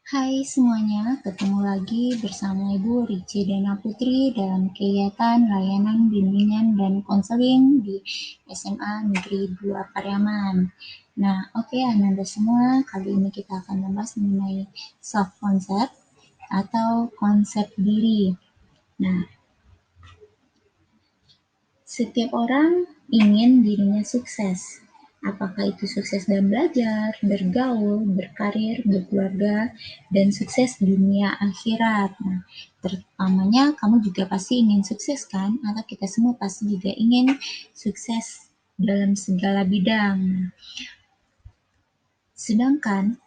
Hai semuanya, ketemu lagi bersama Ibu Rici Dana Putri dalam kegiatan layanan bimbingan dan konseling di SMA Negeri 2 Pariaman. Nah, oke Ananda semua, kali ini kita akan membahas mengenai self concept atau konsep diri. Nah, setiap orang ingin dirinya sukses. Apakah itu sukses dalam belajar, bergaul, berkarir, berkeluarga, dan sukses dunia akhirat. Nah, terutamanya kamu juga pasti ingin sukses kan? Atau kita semua pasti juga ingin sukses dalam segala bidang. Sedangkan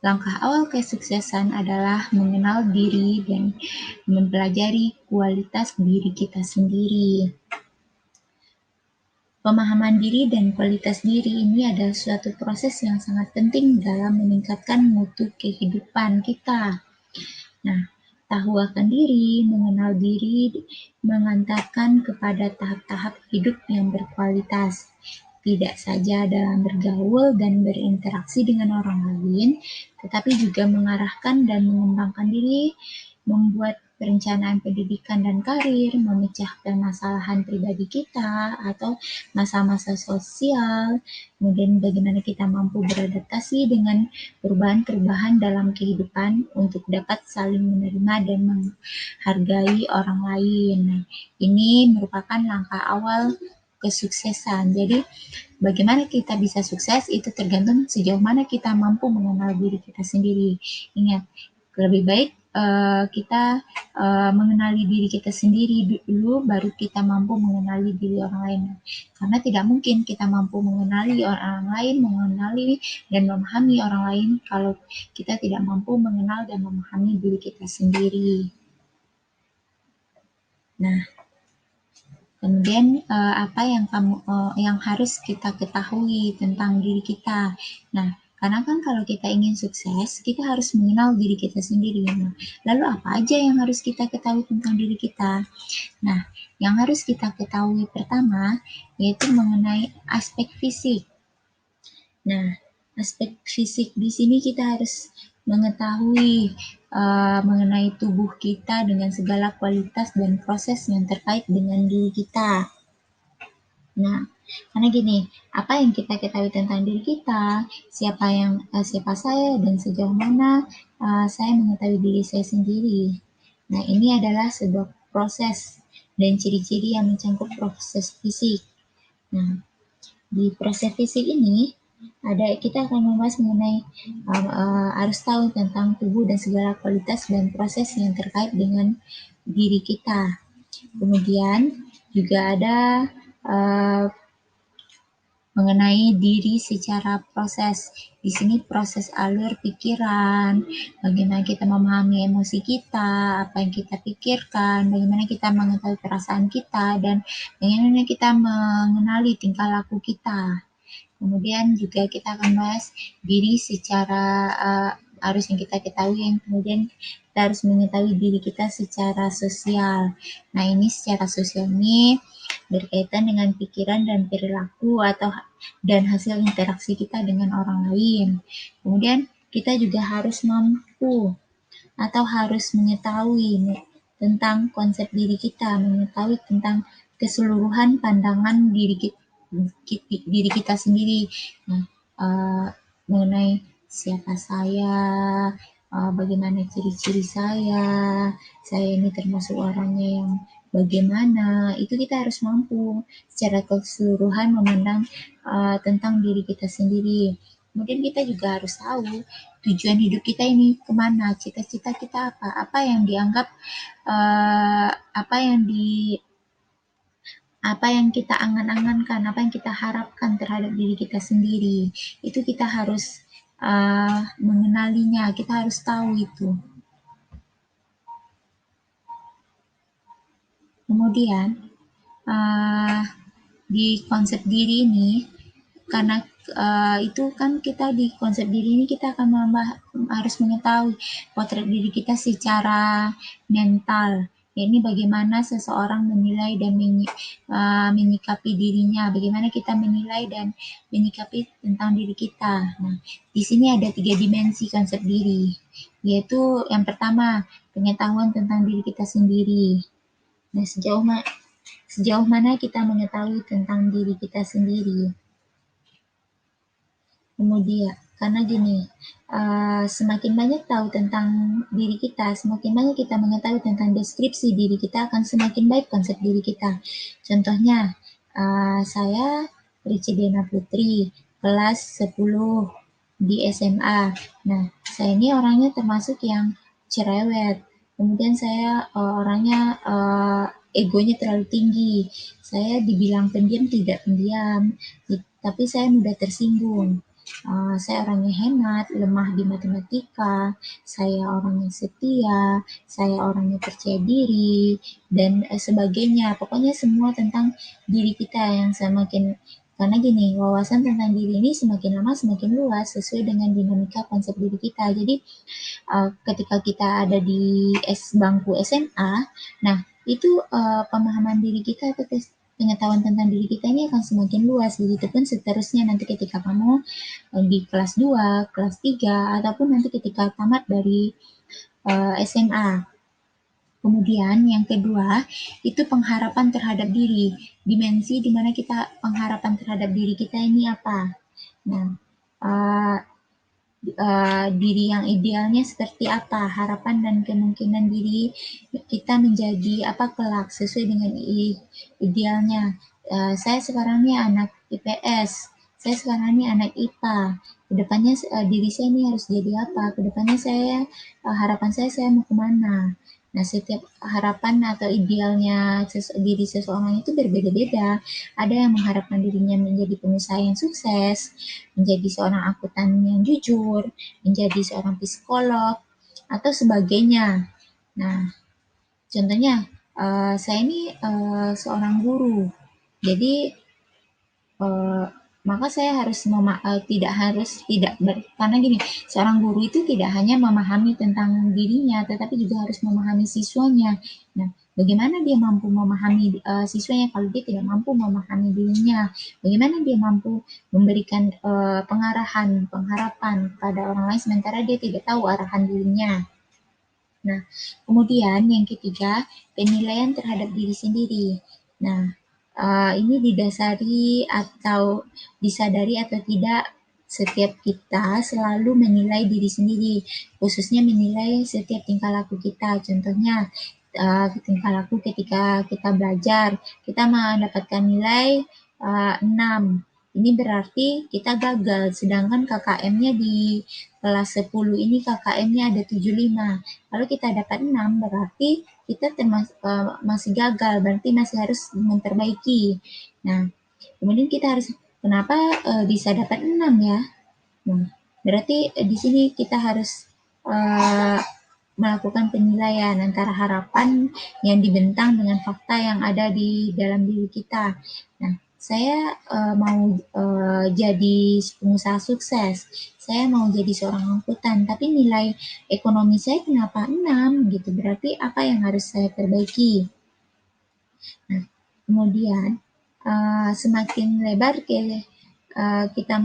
langkah awal kesuksesan adalah mengenal diri dan mempelajari kualitas diri kita sendiri. Pemahaman diri dan kualitas diri ini adalah suatu proses yang sangat penting dalam meningkatkan mutu kehidupan kita. Nah, tahu akan diri, mengenal diri, mengantarkan kepada tahap-tahap hidup yang berkualitas. Tidak saja dalam bergaul dan berinteraksi dengan orang lain, tetapi juga mengarahkan dan mengembangkan diri, membuat perencanaan pendidikan dan karir, memecah permasalahan pribadi kita atau masa-masa sosial, kemudian bagaimana kita mampu beradaptasi dengan perubahan-perubahan dalam kehidupan untuk dapat saling menerima dan menghargai orang lain. Nah, ini merupakan langkah awal kesuksesan. Jadi, bagaimana kita bisa sukses itu tergantung sejauh mana kita mampu mengenal diri kita sendiri. Ingat, lebih baik kita mengenali diri kita sendiri dulu, baru kita mampu mengenali diri orang lain. Karena tidak mungkin kita mampu mengenali orang lain, mengenali dan memahami orang lain kalau kita tidak mampu mengenal dan memahami diri kita sendiri. Nah, kemudian apa yang harus kita ketahui tentang diri kita. Nah, karena kan kalau kita ingin sukses, kita harus mengenal diri kita sendiri. Nah, lalu apa aja yang harus kita ketahui tentang diri kita? Nah, yang harus kita ketahui pertama yaitu mengenai aspek fisik. Nah, aspek fisik di sini kita harus mengetahui mengenai tubuh kita dengan segala kualitas dan proses yang terkait dengan diri kita. Nah, karena gini, apa yang kita ketahui tentang diri kita, siapa saya dan sejauh mana saya mengetahui diri saya sendiri. Nah, ini adalah sebuah proses dan ciri-ciri yang mencangkup proses fisik. Nah, di proses fisik ini kita akan membahas mengenai harus tahu tentang tubuh dan segala kualitas dan proses yang terkait dengan diri kita. Kemudian juga ada mengenai diri secara proses. Di sini proses alur pikiran, bagaimana kita memahami emosi kita, apa yang kita pikirkan, bagaimana kita mengetahui perasaan kita, dan bagaimana kita mengenali tingkah laku kita. Kemudian juga kita akan bahas diri secara harus yang kita ketahui, yang kemudian kita harus mengetahui diri kita secara sosial. Nah, ini secara sosial ini berkaitan dengan pikiran dan perilaku dan hasil interaksi kita dengan orang lain. Kemudian kita juga harus mampu atau harus mengetahui tentang konsep diri kita, mengetahui tentang keseluruhan pandangan diri kita sendiri. Nah, mengenai siapa saya, bagaimana ciri-ciri saya ini termasuk orangnya yang bagaimana, itu kita harus mampu secara keseluruhan memandang tentang diri kita sendiri. Kemudian kita juga harus tahu tujuan hidup kita ini kemana, cita-cita kita apa yang dianggap, apa yang kita angan-angankan, apa yang kita harapkan terhadap diri kita sendiri. Itu kita harus mengenalinya, kita harus tahu itu. Kemudian di konsep diri ini, karena itu kan kita di konsep diri ini kita akan harus mengetahui potret diri kita secara mental. Ini bagaimana seseorang menilai dan menyikapi dirinya, bagaimana kita menilai dan menyikapi tentang diri kita. Nah, di sini ada 3 dimensi konsep diri, yaitu yang pertama, pengetahuan tentang diri kita sendiri. Nah, sejauh mana kita mengetahui tentang diri kita sendiri. Kemudian, karena gini, semakin banyak tahu tentang diri kita, semakin banyak kita mengetahui tentang deskripsi diri kita, akan semakin baik konsep diri kita. Contohnya, saya Ricidena Putri, kelas 10 di SMA. Nah, saya ini orangnya termasuk yang cerewet. Kemudian saya orangnya egonya terlalu tinggi. Saya dibilang pendiam tidak pendiam, tapi saya mudah tersinggung. Saya orangnya hemat, lemah di matematika, saya orangnya setia, saya orangnya percaya diri, dan sebagainya. Pokoknya semua tentang diri kita yang semakin, karena gini, wawasan tentang diri ini semakin lama semakin luas sesuai dengan dinamika konsep diri kita. Jadi ketika kita ada di bangku SMA, nah itu pemahaman diri kita atau pengetahuan tentang diri kita ini akan semakin luas. Begitupun seterusnya nanti ketika kamu di kelas 2, kelas 3, ataupun nanti ketika tamat dari SMA. Kemudian yang kedua, itu pengharapan terhadap diri. Dimensi di mana kita pengharapan terhadap diri kita ini apa? Nah, uh, diri yang idealnya seperti apa, harapan dan kemungkinan diri kita menjadi apa kelak sesuai dengan idealnya. Saya sekarang ini anak IPS, saya sekarang ini anak IPA. Kedepannya diri saya ini harus jadi apa? Kedepannya saya harapan saya mau kemana? Nah, setiap harapan atau idealnya diri seseorang itu berbeda-beda. Ada yang mengharapkan dirinya menjadi pengusaha yang sukses, menjadi seorang akuntan yang jujur, menjadi seorang psikolog, atau sebagainya. Nah, contohnya, saya ini seorang guru. Jadi, eh, maka saya harus tidak karena gini, seorang guru itu tidak hanya memahami tentang dirinya, tetapi juga harus memahami siswanya. Nah, bagaimana dia mampu memahami siswanya kalau dia tidak mampu memahami dirinya? Bagaimana dia mampu memberikan pengarahan, pengharapan kepada orang lain sementara dia tidak tahu arahan dirinya? Nah, kemudian yang ketiga, penilaian terhadap diri sendiri. Nah, ini didasari atau disadari atau tidak, setiap kita selalu menilai diri sendiri, khususnya menilai setiap tingkah laku kita. Contohnya, tingkah laku ketika kita belajar, kita mendapatkan nilai 6. Ini berarti kita gagal, sedangkan KKM-nya di kelas 10 ini KKM-nya ada 75. Kalau kita dapat 6, berarti kita masih gagal, berarti masih harus memperbaiki. Nah, kemudian kita harus, kenapa bisa dapat 6 ya? Nah, berarti di sini kita harus melakukan penilaian antara harapan yang dibentang dengan fakta yang ada di dalam diri kita. Nah, saya mau jadi pengusaha sukses, saya mau jadi seorang angkutan, tapi nilai ekonomi saya kenapa 6 gitu, berarti apa yang harus saya perbaiki? Nah, kemudian semakin lebar kita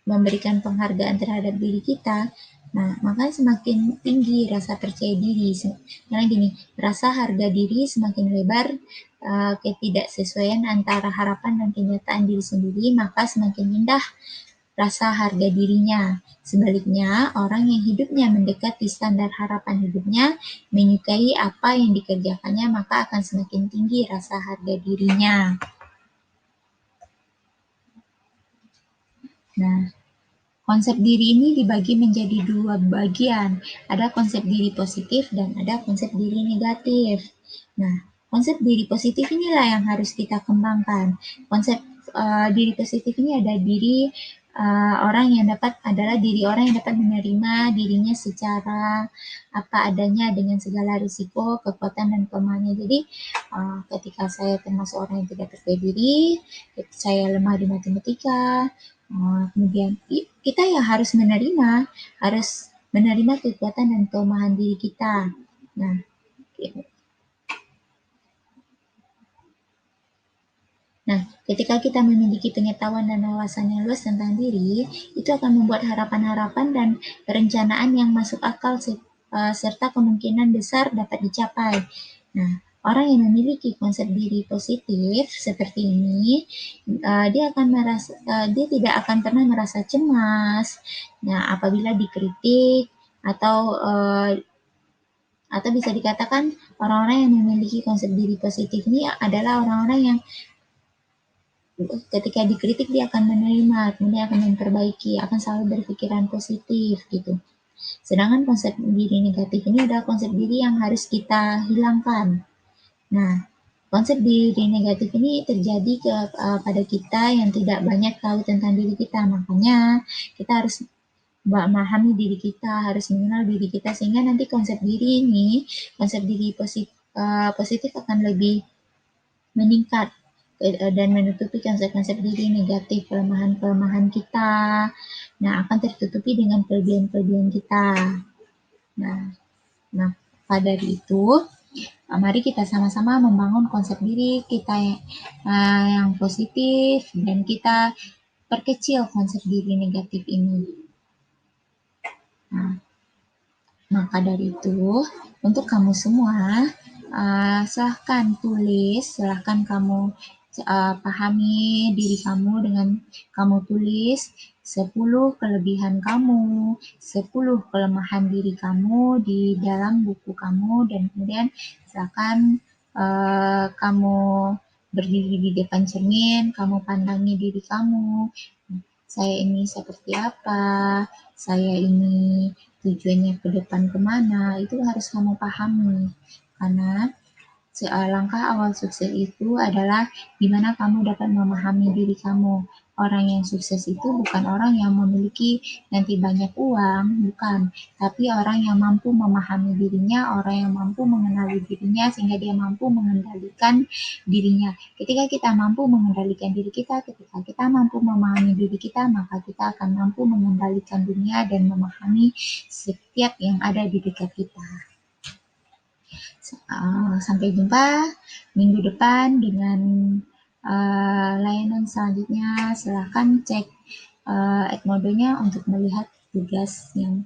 memberikan penghargaan terhadap diri kita, nah maka semakin tinggi rasa percaya diri. Karena gini, rasa harga diri semakin lebar, ketidaksesuaian antara harapan dan kenyataan diri sendiri, maka semakin rendah rasa harga dirinya. Sebaliknya, orang yang hidupnya mendekati standar harapan hidupnya, menyukai apa yang dikerjakannya, maka akan semakin tinggi rasa harga dirinya. Nah, konsep diri ini dibagi menjadi 2 bagian. Ada konsep diri positif dan ada konsep diri negatif. Nah, konsep diri positif inilah yang harus kita kembangkan. Konsep diri positif ini ada diri adalah diri orang yang dapat menerima dirinya secara apa adanya dengan segala risiko, kekuatan dan kelemahannya. Jadi ketika saya termasuk orang yang tidak percaya diri, saya lemah di matematika, kemudian kita ya harus menerima kekuatan dan kelemahan diri kita. Nah, Nah, ketika kita memiliki pengetahuan dan wawasan yang luas tentang diri, itu akan membuat harapan-harapan dan perencanaan yang masuk akal serta kemungkinan besar dapat dicapai. Nah, orang yang memiliki konsep diri positif seperti ini, dia tidak akan pernah merasa cemas. Nah, apabila dikritik atau bisa dikatakan orang-orang yang memiliki konsep diri positif ini adalah orang-orang yang ketika dikritik dia akan menerima, kemudian akan memperbaiki, akan selalu berpikiran positif gitu. Sedangkan konsep diri negatif ini adalah konsep diri yang harus kita hilangkan. Nah, konsep diri negatif ini terjadi pada kita yang tidak banyak tahu tentang diri kita. Makanya kita harus memahami diri kita, harus mengenal diri kita sehingga nanti konsep diri ini, konsep diri positif akan lebih meningkat dan menutupi konsep-konsep diri negatif, kelemahan-kelemahan kita. Nah, akan tertutupi dengan kelebihan-kelebihan kita. Nah, pada itu, mari kita sama-sama membangun konsep diri kita yang positif dan kita perkecil konsep diri negatif ini. Nah, maka dari itu, untuk kamu semua, silahkan kamu pahami diri kamu dengan kamu tulis 10 kelebihan kamu, 10 kelemahan diri kamu di dalam buku kamu, dan kemudian silahkan kamu berdiri di depan cermin, kamu pandangi diri kamu, saya ini seperti apa, saya ini tujuannya ke depan kemana, itu harus kamu pahami. Karena langkah awal sukses itu adalah gimana kamu dapat memahami diri kamu. Orang yang sukses itu bukan orang yang memiliki nanti banyak uang, bukan. Tapi orang yang mampu memahami dirinya, orang yang mampu mengenali dirinya sehingga dia mampu mengendalikan dirinya. Ketika kita mampu mengendalikan diri kita, ketika kita mampu memahami diri kita, maka kita akan mampu mengendalikan dunia dan memahami setiap yang ada di dekat kita. Sampai jumpa minggu depan dengan layanan selanjutnya. Silahkan cek Edmodo-nya untuk melihat tugas yang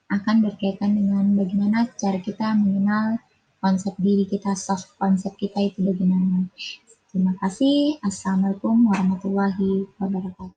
akan berkaitan dengan bagaimana cara kita mengenal konsep diri kita, soft konsep kita itu bagaimana. Terima kasih. Assalamualaikum warahmatullahi wabarakatuh.